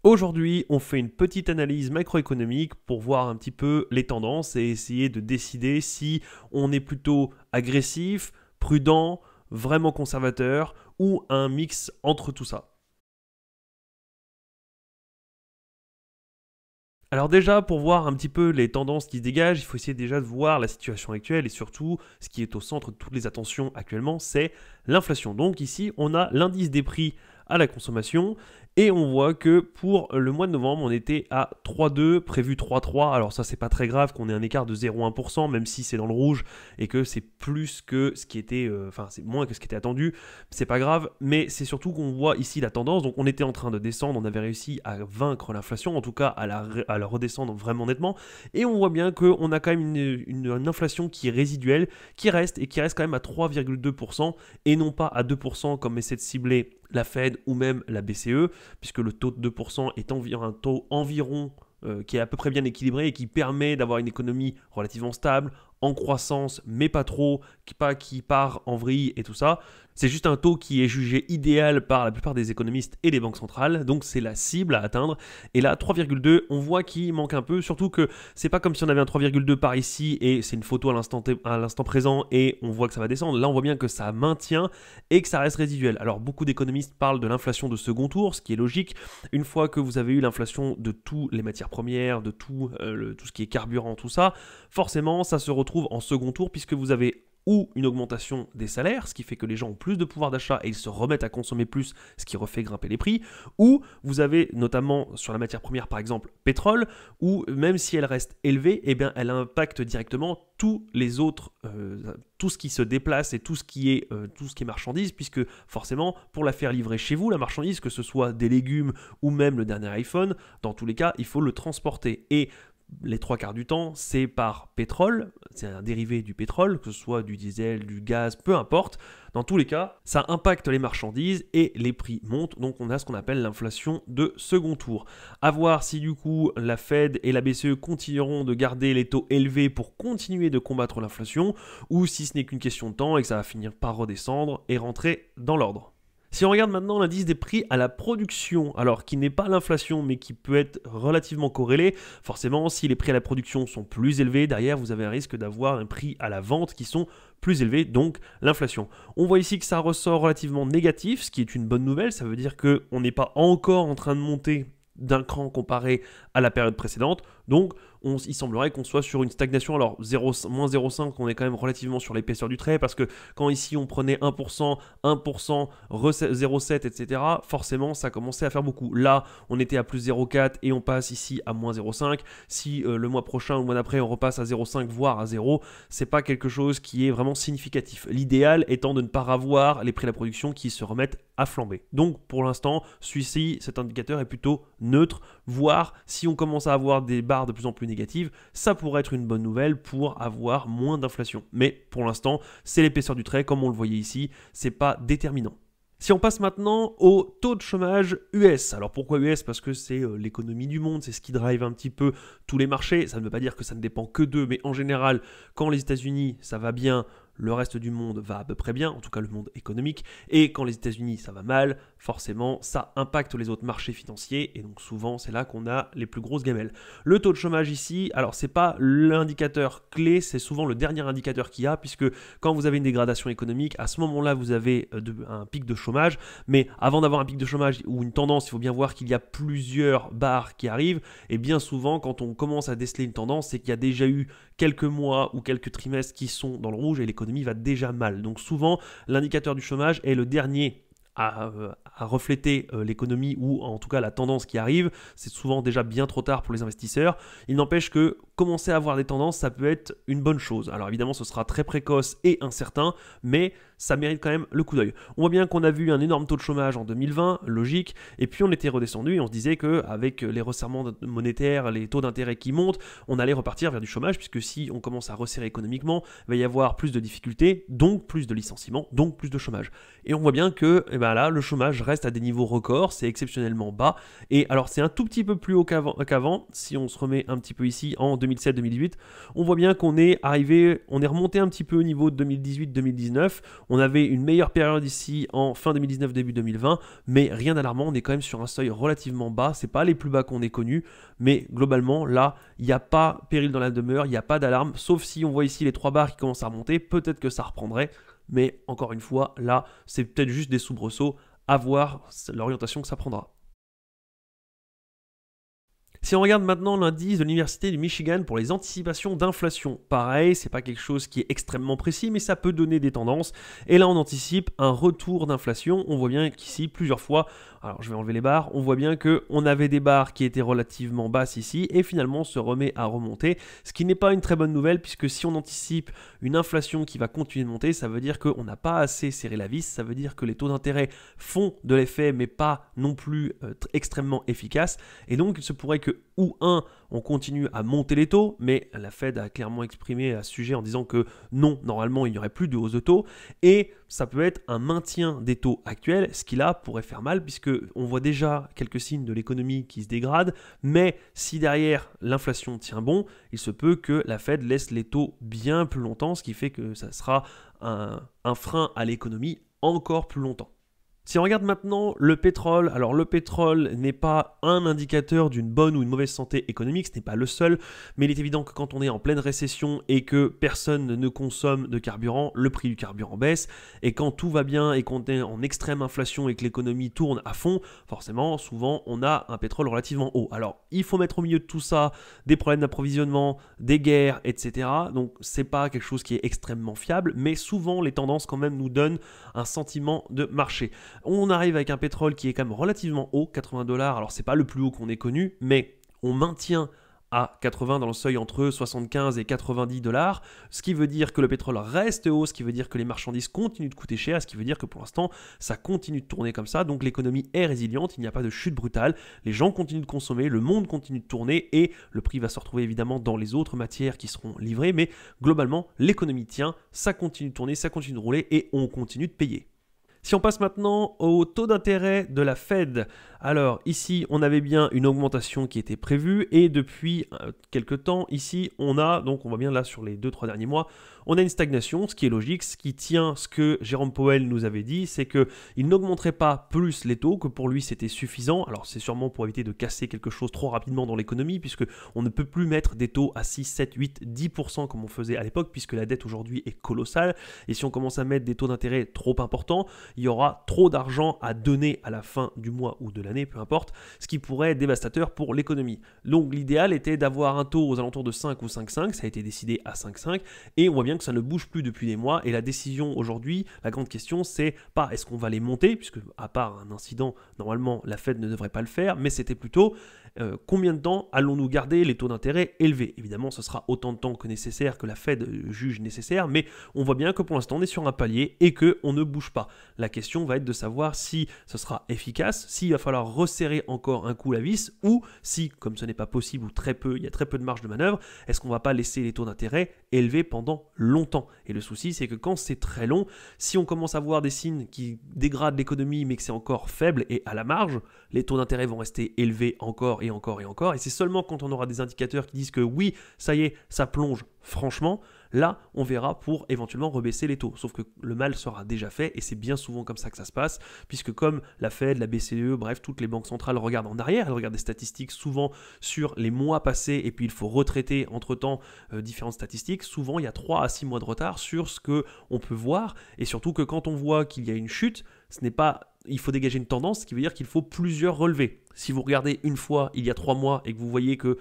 Aujourd'hui, on fait une petite analyse macroéconomique pour voir un petit peu les tendances et essayer de décider si on est plutôt agressif, prudent, vraiment conservateur ou un mix entre tout ça. Alors déjà, pour voir un petit peu les tendances qui se dégagent, il faut essayer déjà de voir la situation actuelle et surtout, ce qui est au centre de toutes les attentions actuellement, c'est l'inflation. Donc ici, on a l'indice des prix à la consommation et on voit que pour le mois de novembre, on était à 3,2, prévu 3,3. Alors ça, c'est pas très grave qu'on ait un écart de 0,1%, même si c'est dans le rouge et que c'est plus que ce qui était, c'est moins que ce qui était attendu. C'est pas grave, mais c'est surtout qu'on voit ici la tendance. Donc on était en train de descendre, on avait réussi à vaincre l'inflation, en tout cas à la redescendre vraiment nettement. Et on voit bien qu'on a quand même une inflation qui est résiduelle, qui reste quand même à 3,2% et non pas à 2% comme essaie de cibler la Fed ou même la BCE, puisque le taux de 2% est environ un taux environ qui est à peu près bien équilibré et qui permet d'avoir une économie relativement stable, en croissance, mais pas trop, qui part en vrille et tout ça. C'est juste un taux qui est jugé idéal par la plupart des économistes et des banques centrales, donc c'est la cible à atteindre. Et là, 3,2, on voit qu'il manque un peu, surtout que c'est pas comme si on avait un 3,2 par ici et c'est une photo à l'instant présent et on voit que ça va descendre. Là, on voit bien que ça maintient et que ça reste résiduel. Alors, beaucoup d'économistes parlent de l'inflation de second tour, ce qui est logique. Une fois que vous avez eu l'inflation de toutes les matières premières, de tout ce qui est carburant, tout ça, forcément, ça se retrouve en second tour puisque vous avez ou une augmentation des salaires, ce qui fait que les gens ont plus de pouvoir d'achat et ils se remettent à consommer plus, ce qui refait grimper les prix, ou vous avez notamment sur la matière première par exemple pétrole, où même si elle reste élevée, eh bien, elle impacte directement tous les autres, tout ce qui se déplace et tout ce qui est marchandise, puisque forcément pour la faire livrer chez vous, la marchandise, que ce soit des légumes ou même le dernier iPhone, dans tous les cas, il faut le transporter. Et les trois quarts du temps, c'est par pétrole, c'est un dérivé du pétrole, que ce soit du diesel, du gaz, peu importe. Dans tous les cas, ça impacte les marchandises et les prix montent, donc on a ce qu'on appelle l'inflation de second tour. À voir si du coup la Fed et la BCE continueront de garder les taux élevés pour continuer de combattre l'inflation, ou si ce n'est qu'une question de temps et que ça va finir par redescendre et rentrer dans l'ordre. Si on regarde maintenant l'indice des prix à la production, alors qui n'est pas l'inflation mais qui peut être relativement corrélé, forcément si les prix à la production sont plus élevés, derrière vous avez un risque d'avoir un prix à la vente qui sont plus élevés, donc l'inflation. On voit ici que ça ressort relativement négatif, ce qui est une bonne nouvelle, ça veut dire qu'on n'est pas encore en train de monter d'un cran comparé à la période précédente, donc il semblerait qu'on soit sur une stagnation. Alors moins 0,5, on est quand même relativement sur l'épaisseur du trait, parce que quand ici on prenait 1%, 0,7, etc., forcément ça commençait à faire beaucoup. Là on était à plus 0,4 et on passe ici à moins 0,5. Si le mois prochain ou le mois d'après on repasse à 0,5 voire à 0, c'est pas quelque chose qui est vraiment significatif. L'idéal étant de ne pas avoir les prix de la production qui se remettent à flamber. Donc pour l'instant, celui-ci, cet indicateur est plutôt neutre, voire si on commence à avoir des barres de plus en plus négatives, ça pourrait être une bonne nouvelle pour avoir moins d'inflation. Mais pour l'instant, c'est l'épaisseur du trait, comme on le voyait ici, c'est pas déterminant. Si on passe maintenant au taux de chômage US. Alors pourquoi US? Parce que c'est l'économie du monde, c'est ce qui drive un petit peu tous les marchés. Ça ne veut pas dire que ça ne dépend que d'eux, mais en général, quand les États-Unis, ça va bien, le reste du monde va à peu près bien, en tout cas le monde économique, et quand les États-Unis ça va mal, forcément ça impacte les autres marchés financiers, et donc souvent c'est là qu'on a les plus grosses gamelles. Le taux de chômage ici, alors c'est pas l'indicateur clé, c'est souvent le dernier indicateur qu'il y a, puisque quand vous avez une dégradation économique, à ce moment-là vous avez un pic de chômage, mais avant d'avoir un pic de chômage ou une tendance, il faut bien voir qu'il y a plusieurs barres qui arrivent, et bien souvent quand on commence à déceler une tendance, c'est qu'il y a déjà eu quelques mois ou quelques trimestres qui sont dans le rouge et l'économie va déjà mal. Donc souvent, l'indicateur du chômage est le dernier à refléter l'économie ou en tout cas la tendance qui arrive. C'est souvent déjà bien trop tard pour les investisseurs. Il n'empêche que commencer à avoir des tendances, ça peut être une bonne chose. Alors évidemment, ce sera très précoce et incertain, mais ça mérite quand même le coup d'œil. On voit bien qu'on a vu un énorme taux de chômage en 2020, logique, et puis on était redescendu et on se disait qu'avec les resserrements monétaires, les taux d'intérêt qui montent, on allait repartir vers du chômage, puisque si on commence à resserrer économiquement, il va y avoir plus de difficultés, donc plus de licenciements, donc plus de chômage. Et on voit bien que là, le chômage reste à des niveaux records, c'est exceptionnellement bas, et alors c'est un tout petit peu plus haut qu'avant, si on se remet un petit peu ici en 2007-2018, on voit bien qu'on est remonté un petit peu au niveau de 2018-2019, On avait une meilleure période ici en fin 2019, début 2020, mais rien d'alarmant, on est quand même sur un seuil relativement bas. C'est pas les plus bas qu'on ait connus, mais globalement, là, il n'y a pas péril dans la demeure, il n'y a pas d'alarme, sauf si on voit ici les 3 barres qui commencent à remonter, peut-être que ça reprendrait, mais encore une fois, là, c'est peut-être juste des soubresauts, à voir l'orientation que ça prendra. Si on regarde maintenant l'indice de l'Université du Michigan pour les anticipations d'inflation, pareil, c'est pas quelque chose qui est extrêmement précis, mais ça peut donner des tendances. Et là, on anticipe un retour d'inflation. On voit bien qu'ici, plusieurs fois, alors je vais enlever les barres, on voit bien qu'on avait des barres qui étaient relativement basses ici, et finalement on se remet à remonter, ce qui n'est pas une très bonne nouvelle, puisque si on anticipe une inflation qui va continuer de monter, ça veut dire qu'on n'a pas assez serré la vis, ça veut dire que les taux d'intérêt font de l'effet, mais pas non plus extrêmement efficaces, et donc il se pourrait que on continue à monter les taux, mais la Fed a clairement exprimé à ce sujet en disant que non, normalement il n'y aurait plus de hausse de taux, et ça peut être un maintien des taux actuels, ce qui là pourrait faire mal, puisque on voit déjà quelques signes de l'économie qui se dégrade, mais si derrière l'inflation tient bon, il se peut que la Fed laisse les taux bien plus longtemps, ce qui fait que ça sera un frein à l'économie encore plus longtemps. Si on regarde maintenant le pétrole, alors le pétrole n'est pas un indicateur d'une bonne ou une mauvaise santé économique, ce n'est pas le seul, mais il est évident que quand on est en pleine récession et que personne ne consomme de carburant, le prix du carburant baisse, et quand tout va bien et qu'on est en extrême inflation et que l'économie tourne à fond, forcément, souvent, on a un pétrole relativement haut. Alors, il faut mettre au milieu de tout ça des problèmes d'approvisionnement, des guerres, etc. Donc, c'est pas quelque chose qui est extrêmement fiable, mais souvent, les tendances quand même nous donnent un sentiment de marché. On arrive avec un pétrole qui est quand même relativement haut, 80 $. Alors c'est pas le plus haut qu'on ait connu, mais on maintient à 80 dans le seuil entre 75 et 90 $, ce qui veut dire que le pétrole reste haut, ce qui veut dire que les marchandises continuent de coûter cher, ce qui veut dire que pour l'instant ça continue de tourner comme ça, donc l'économie est résiliente, il n'y a pas de chute brutale, les gens continuent de consommer, le monde continue de tourner et le prix va se retrouver évidemment dans les autres matières qui seront livrées, mais globalement l'économie tient, ça continue de tourner, ça continue de rouler et on continue de payer. Si on passe maintenant au taux d'intérêt de la Fed, alors ici on avait bien une augmentation qui était prévue et depuis quelques temps ici on voit bien là sur les 2-3 derniers mois, on a une stagnation, ce qui est logique, ce qui tient ce que Jérôme Powell nous avait dit, c'est qu'il n'augmenterait pas plus les taux, que pour lui c'était suffisant, alors c'est sûrement pour éviter de casser quelque chose trop rapidement dans l'économie, puisque on ne peut plus mettre des taux à 6, 7, 8, 10% comme on faisait à l'époque, puisque la dette aujourd'hui est colossale, et si on commence à mettre des taux d'intérêt trop importants, il y aura trop d'argent à donner à la fin du mois ou de l'année, peu importe, ce qui pourrait être dévastateur pour l'économie. Donc l'idéal était d'avoir un taux aux alentours de 5 ou 5,5, ça a été décidé à 5,5, et on voit bien que ça ne bouge plus depuis des mois, et la décision aujourd'hui, la grande question, c'est pas est-ce qu'on va les monter, puisque à part un incident, normalement la Fed ne devrait pas le faire, mais c'était plutôt combien de temps allons-nous garder les taux d'intérêt élevés. Évidemment, ce sera autant de temps que nécessaire, que la Fed juge nécessaire, mais on voit bien que pour l'instant, on est sur un palier et qu'on ne bouge pas. La question va être de savoir si ce sera efficace, s'il va falloir resserrer encore un coup la vis, ou si, comme ce n'est pas possible ou très peu, il y a très peu de marge de manœuvre, est-ce qu'on ne va pas laisser les taux d'intérêt élevés pendant longtemps. Et le souci, c'est que quand c'est très long, si on commence à voir des signes qui dégradent l'économie, mais que c'est encore faible et à la marge, les taux d'intérêt vont rester élevés encore et encore et encore. Et c'est seulement quand on aura des indicateurs qui disent que oui, ça y est, ça plonge franchement, là, on verra pour éventuellement rebaisser les taux. Sauf que le mal sera déjà fait et c'est bien souvent comme ça que ça se passe, puisque comme la Fed, la BCE, bref, toutes les banques centrales regardent en arrière, elles regardent des statistiques souvent sur les mois passés et puis il faut retraiter entre-temps différentes statistiques. Souvent, il y a 3 à 6 mois de retard sur ce qu'on peut voir et surtout que quand on voit qu'il y a une chute, ce n'est pas... Il faut dégager une tendance, ce qui veut dire qu'il faut plusieurs relevés. Si vous regardez une fois il y a 3 mois et que vous voyez que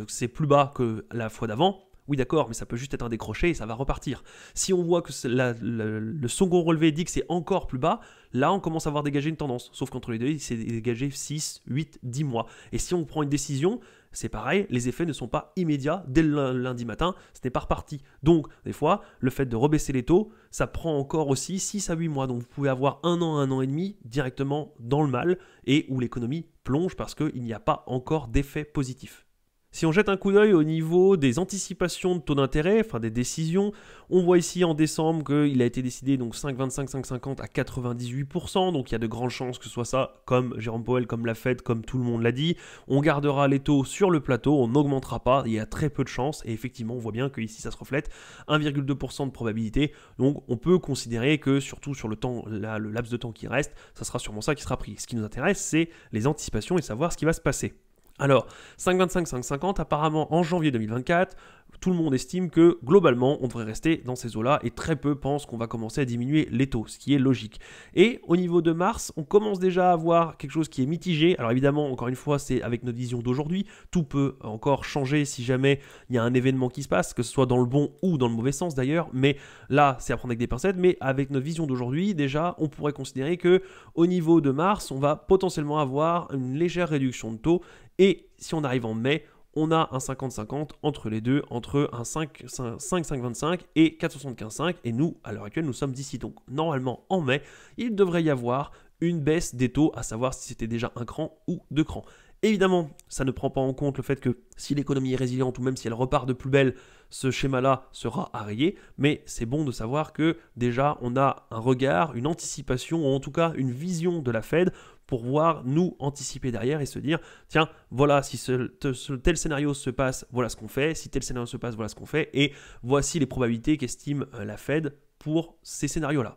c'est plus bas que la fois d'avant, oui d'accord, mais ça peut juste être un décroché et ça va repartir. Si on voit que le second relevé dit que c'est encore plus bas, là on commence à voir dégager une tendance. Sauf qu'entre les deux, il s'est dégagé 6, 8, 10 mois. Et si on prend une décision, c'est pareil, les effets ne sont pas immédiats. Dès le lundi matin, ce n'est pas reparti. Donc, des fois, le fait de rebaisser les taux, ça prend encore aussi 6 à 8 mois. Donc, vous pouvez avoir 1 an et demi directement dans le mal et où l'économie plonge parce qu'il n'y a pas encore d'effet positif. Si on jette un coup d'œil au niveau des anticipations de taux d'intérêt, enfin des décisions, on voit ici en décembre qu'il a été décidé donc 5,25, 5,50 à 98%, donc il y a de grandes chances que ce soit ça, comme Jérôme Powell, comme la Fed, comme tout le monde l'a dit. On gardera les taux sur le plateau, on n'augmentera pas, il y a très peu de chances, et effectivement on voit bien que ici ça se reflète, 1,2% de probabilité, donc on peut considérer que surtout sur le temps, là, le laps de temps qui reste, ça sera sûrement ça qui sera pris. Ce qui nous intéresse, c'est les anticipations et savoir ce qui va se passer. Alors, 5,25, 5,50, apparemment en janvier 2024, tout le monde estime que globalement on devrait rester dans ces eaux-là et très peu pensent qu'on va commencer à diminuer les taux, ce qui est logique. Et au niveau de mars, on commence déjà à avoir quelque chose qui est mitigé. Alors évidemment, encore une fois, c'est avec notre vision d'aujourd'hui, tout peut encore changer si jamais il y a un événement qui se passe, que ce soit dans le bon ou dans le mauvais sens d'ailleurs, mais là c'est à prendre avec des pincettes, mais avec notre vision d'aujourd'hui, déjà on pourrait considérer que au niveau de mars, on va potentiellement avoir une légère réduction de taux. Et si on arrive en mai, on a un 50-50 entre les deux, entre un 5,25 et 4,75. Et nous, à l'heure actuelle, nous sommes d'ici. Donc normalement, en mai, il devrait y avoir une baisse des taux, à savoir si c'était déjà un cran ou deux crans. Évidemment, ça ne prend pas en compte le fait que si l'économie est résiliente ou même si elle repart de plus belle, ce schéma-là sera à rayer, mais c'est bon de savoir que déjà on a un regard, une anticipation, ou en tout cas une vision de la Fed pour voir nous anticiper derrière et se dire, tiens, voilà, si tel scénario se passe, voilà ce qu'on fait, si tel scénario se passe, voilà ce qu'on fait, et voici les probabilités qu'estime la Fed pour ces scénarios-là.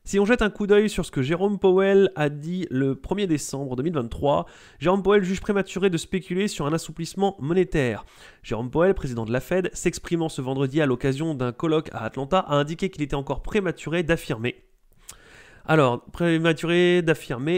Si on jette un coup d'œil sur ce que Jérôme Powell a dit le 1er décembre 2023, Jérôme Powell juge prématuré de spéculer sur un assouplissement monétaire. Jérôme Powell, président de la Fed, s'exprimant ce vendredi à l'occasion d'un colloque à Atlanta, a indiqué qu'il était encore prématuré d'affirmer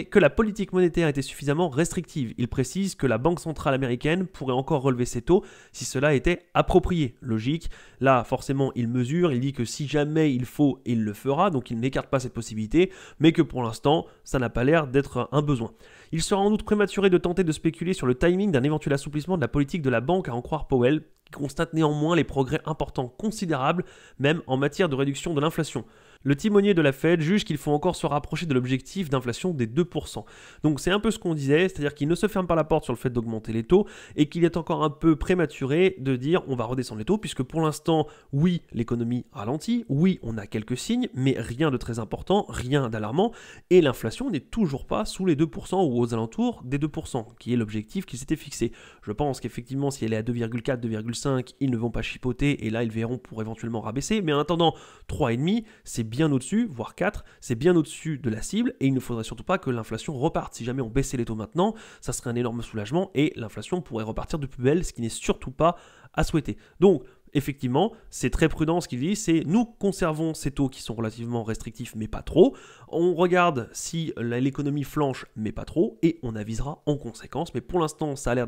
que la politique monétaire était suffisamment restrictive. Il précise que la Banque centrale américaine pourrait encore relever ses taux si cela était approprié. Logique. Là, forcément, il mesure, il dit que si jamais il faut, il le fera, donc il n'écarte pas cette possibilité, mais que pour l'instant, ça n'a pas l'air d'être un besoin. Il sera en outre prématuré de tenter de spéculer sur le timing d'un éventuel assouplissement de la politique de la banque, à en croire Powell, qui constate néanmoins les progrès importants considérables, même en matière de réduction de l'inflation. Le timonier de la Fed juge qu'il faut encore se rapprocher de l'objectif d'inflation des 2%. Donc c'est un peu ce qu'on disait, c'est-à-dire qu'il ne se ferme pas la porte sur le fait d'augmenter les taux et qu'il est encore un peu prématuré de dire on va redescendre les taux, puisque pour l'instant, oui, l'économie ralentit, oui, on a quelques signes, mais rien de très important, rien d'alarmant, et l'inflation n'est toujours pas sous les 2% ou aux alentours des 2%, qui est l'objectif qui s'était fixé. Je pense qu'effectivement, si elle est à 2,4, 2,5, ils ne vont pas chipoter, et là, ils verront pour éventuellement rabaisser, mais en attendant, 3,5, c'est bien au-dessus, voire 4, c'est bien au-dessus de la cible, et il ne faudrait surtout pas que l'inflation reparte. Si jamais on baissait les taux maintenant, ça serait un énorme soulagement, et l'inflation pourrait repartir de plus belle, ce qui n'est surtout pas à souhaiter. Donc, effectivement, c'est très prudent ce qu'il dit, c'est nous conservons ces taux qui sont relativement restrictifs, mais pas trop. On regarde si l'économie flanche, mais pas trop, et on avisera en conséquence. Mais pour l'instant, ça a l'air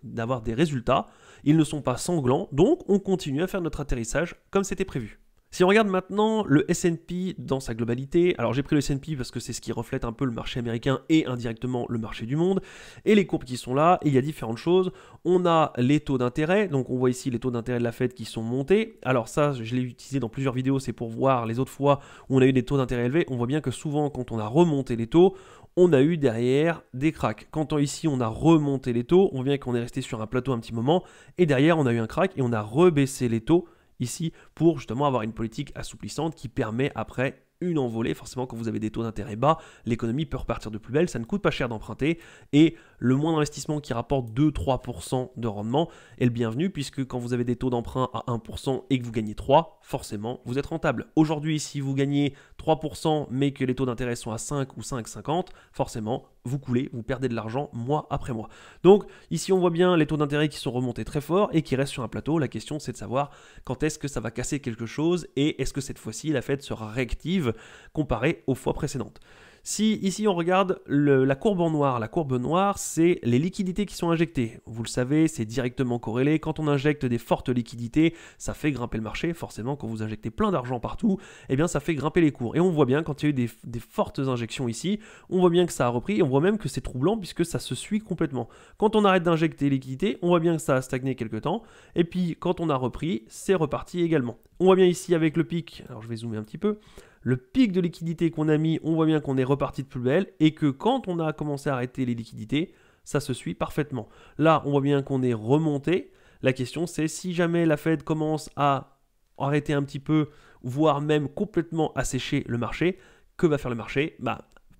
d'avoir des résultats. Ils ne sont pas sanglants, donc on continue à faire notre atterrissage comme c'était prévu. Si on regarde maintenant le S&P dans sa globalité, alors j'ai pris le S&P parce que c'est ce qui reflète un peu le marché américain et indirectement le marché du monde, et les courbes qui sont là, et il y a différentes choses. On a les taux d'intérêt, donc on voit ici les taux d'intérêt de la Fed qui sont montés. Alors ça, je l'ai utilisé dans plusieurs vidéos, c'est pour voir les autres fois où on a eu des taux d'intérêt élevés. On voit bien que souvent quand on a remonté les taux, on a eu derrière des cracks. Quand ici on a remonté les taux, on voit bien qu'on est resté sur un plateau un petit moment, et derrière on a eu un crack et on a rebaissé les taux ici pour justement avoir une politique assouplissante qui permet après une envolée. Forcément, quand vous avez des taux d'intérêt bas, l'économie peut repartir de plus belle, ça ne coûte pas cher d'emprunter, et le moindre investissement qui rapporte 2-3% de rendement est le bienvenu, puisque quand vous avez des taux d'emprunt à 1% et que vous gagnez 3%, forcément, vous êtes rentable. Aujourd'hui, si vous gagnez 3%, mais que les taux d'intérêt sont à 5 ou 5,50, forcément, vous coulez, vous perdez de l'argent mois après mois. Donc ici, on voit bien les taux d'intérêt qui sont remontés très fort et qui restent sur un plateau. La question, c'est de savoir quand est-ce que ça va casser quelque chose et est-ce que cette fois-ci, la Fed sera réactive comparée aux fois précédentes. Si ici on regarde la courbe en noir, la courbe noire c'est les liquidités qui sont injectées. Vous le savez, c'est directement corrélé. Quand on injecte des fortes liquidités, ça fait grimper le marché. Forcément, quand vous injectez plein d'argent partout, eh bien ça fait grimper les cours. Et on voit bien quand il y a eu des fortes injections ici, on voit bien que ça a repris et on voit même que c'est troublant puisque ça se suit complètement. Quand on arrête d'injecter liquidités, on voit bien que ça a stagné quelques temps. Et puis quand on a repris, c'est reparti également. On voit bien ici avec le pic, alors je vais zoomer un petit peu, le pic de liquidité qu'on a mis, on voit bien qu'on est reparti de plus belle et que quand on a commencé à arrêter les liquidités, ça se suit parfaitement. Là, on voit bien qu'on est remonté. La question, c'est si jamais la Fed commence à arrêter un petit peu, voire même complètement assécher le marché, que va faire le marché?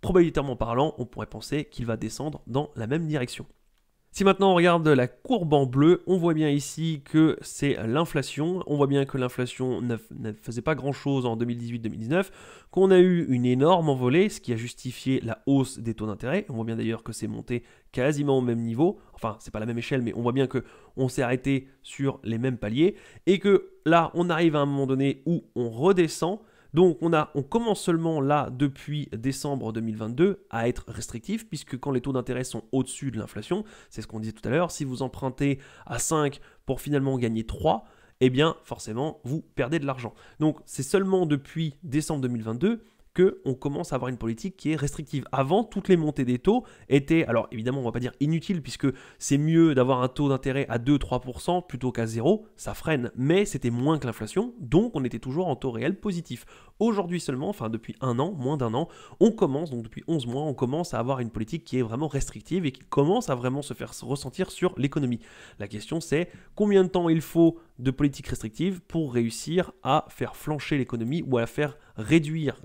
Probabilitairement parlant, on pourrait penser qu'il va descendre dans la même direction. Si maintenant on regarde la courbe en bleu, on voit bien ici que c'est l'inflation. On voit bien que l'inflation ne faisait pas grand-chose en 2018-2019, qu'on a eu une énorme envolée, ce qui a justifié la hausse des taux d'intérêt. On voit bien d'ailleurs que c'est monté quasiment au même niveau. Enfin, c'est pas la même échelle, mais on voit bien qu'on s'est arrêté sur les mêmes paliers. Et que là, on arrive à un moment donné où on redescend. Donc on commence seulement là, depuis décembre 2022, à être restrictif, puisque quand les taux d'intérêt sont au-dessus de l'inflation, c'est ce qu'on disait tout à l'heure, si vous empruntez à 5 pour finalement gagner 3, eh bien forcément vous perdez de l'argent. Donc c'est seulement depuis décembre 2022 qu'on commence à avoir une politique qui est restrictive. Avant, toutes les montées des taux étaient, alors évidemment on ne va pas dire inutiles, puisque c'est mieux d'avoir un taux d'intérêt à 2-3% plutôt qu'à 0, ça freine, mais c'était moins que l'inflation, donc on était toujours en taux réel positif. Aujourd'hui seulement, enfin depuis un an, moins d'un an, on commence, donc depuis 11 mois, on commence à avoir une politique qui est vraiment restrictive et qui commence à vraiment se faire ressentir sur l'économie. La question c'est combien de temps il faut de politique restrictive pour réussir à faire flancher l'économie ou à faire réduire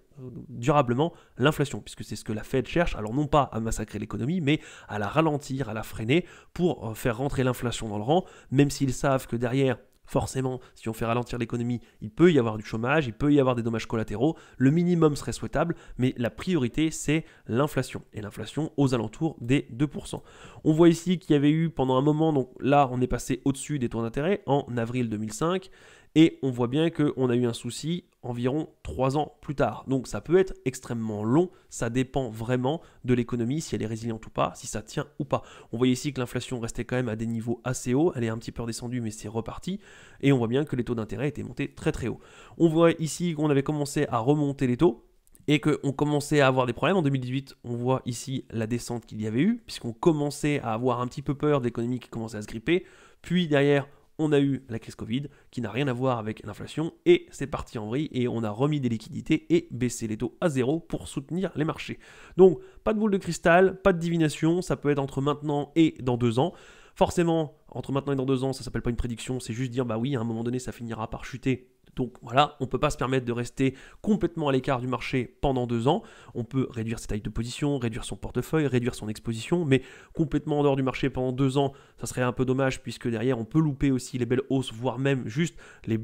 durablement l'inflation, puisque c'est ce que la Fed cherche, alors non pas à massacrer l'économie, mais à la ralentir, à la freiner, pour faire rentrer l'inflation dans le rang, même s'ils savent que derrière, forcément, si on fait ralentir l'économie, il peut y avoir du chômage, il peut y avoir des dommages collatéraux, le minimum serait souhaitable, mais la priorité c'est l'inflation, et l'inflation aux alentours des 2%. On voit ici qu'il y avait eu pendant un moment, donc là on est passé au-dessus des taux d'intérêt en avril 2005, et on voit bien qu'on a eu un souci environ 3 ans plus tard. Donc ça peut être extrêmement long, ça dépend vraiment de l'économie, si elle est résiliente ou pas, si ça tient ou pas. On voit ici que l'inflation restait quand même à des niveaux assez hauts, elle est un petit peu redescendue mais c'est reparti, et on voit bien que les taux d'intérêt étaient montés très très haut. On voit ici qu'on avait commencé à remonter les taux, et qu'on commençait à avoir des problèmes. En 2018, on voit ici la descente qu'il y avait eu, puisqu'on commençait à avoir un petit peu peur d'économie qui commençait à se gripper, puis derrière, on a eu la crise Covid qui n'a rien à voir avec l'inflation et c'est parti en vrille et on a remis des liquidités et baissé les taux à 0 pour soutenir les marchés. Donc pas de boule de cristal, pas de divination, ça peut être entre maintenant et dans 2 ans. Forcément, entre maintenant et dans 2 ans, ça s'appelle pas une prédiction, c'est juste dire bah oui, à un moment donné, ça finira par chuter. Donc voilà, on ne peut pas se permettre de rester complètement à l'écart du marché pendant 2 ans. On peut réduire ses tailles de position, réduire son portefeuille, réduire son exposition, mais complètement en dehors du marché pendant 2 ans, ça serait un peu dommage puisque derrière on peut louper aussi les belles hausses, voire même juste les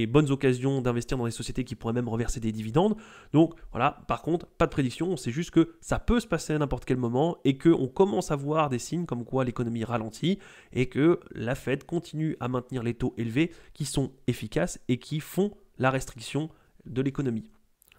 bonnes occasions d'investir dans des sociétés qui pourraient même reverser des dividendes. Donc voilà, par contre, pas de prédiction, c'est juste que ça peut se passer à n'importe quel moment et qu'on commence à voir des signes comme quoi l'économie ralentit et que la Fed continue à maintenir les taux élevés qui sont efficaces et qui font la restriction de l'économie.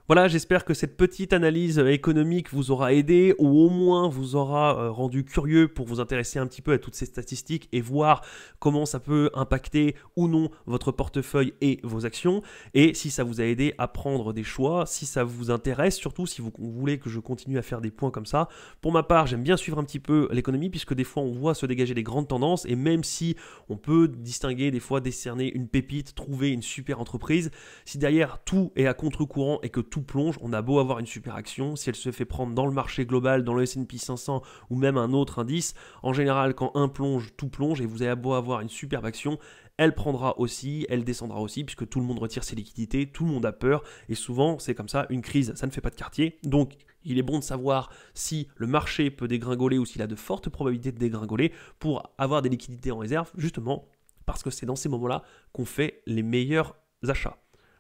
Voilà, j'espère que cette petite analyse économique vous aura aidé ou au moins vous aura rendu curieux pour vous intéresser un petit peu à toutes ces statistiques et voir comment ça peut impacter ou non votre portefeuille et vos actions. Et si ça vous a aidé à prendre des choix, si ça vous intéresse, surtout si vous voulez que je continue à faire des points comme ça. Pour ma part, j'aime bien suivre un petit peu l'économie puisque des fois on voit se dégager des grandes tendances et même si on peut distinguer des fois, décerner une pépite, trouver une super entreprise, si derrière tout est à contre-courant et que tout plonge, on a beau avoir une super action, si elle se fait prendre dans le marché global, dans le S&P 500 ou même un autre indice, en général quand un plonge, tout plonge et vous avez beau avoir une superbe action, elle prendra aussi, elle descendra aussi puisque tout le monde retire ses liquidités, tout le monde a peur et souvent c'est comme ça, une crise ça ne fait pas de quartier, donc il est bon de savoir si le marché peut dégringoler ou s'il a de fortes probabilités de dégringoler pour avoir des liquidités en réserve justement parce que c'est dans ces moments-là qu'on fait les meilleurs achats.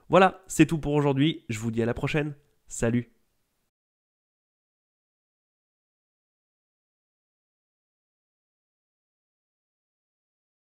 Voilà, c'est tout pour aujourd'hui, je vous dis à la prochaine, salut!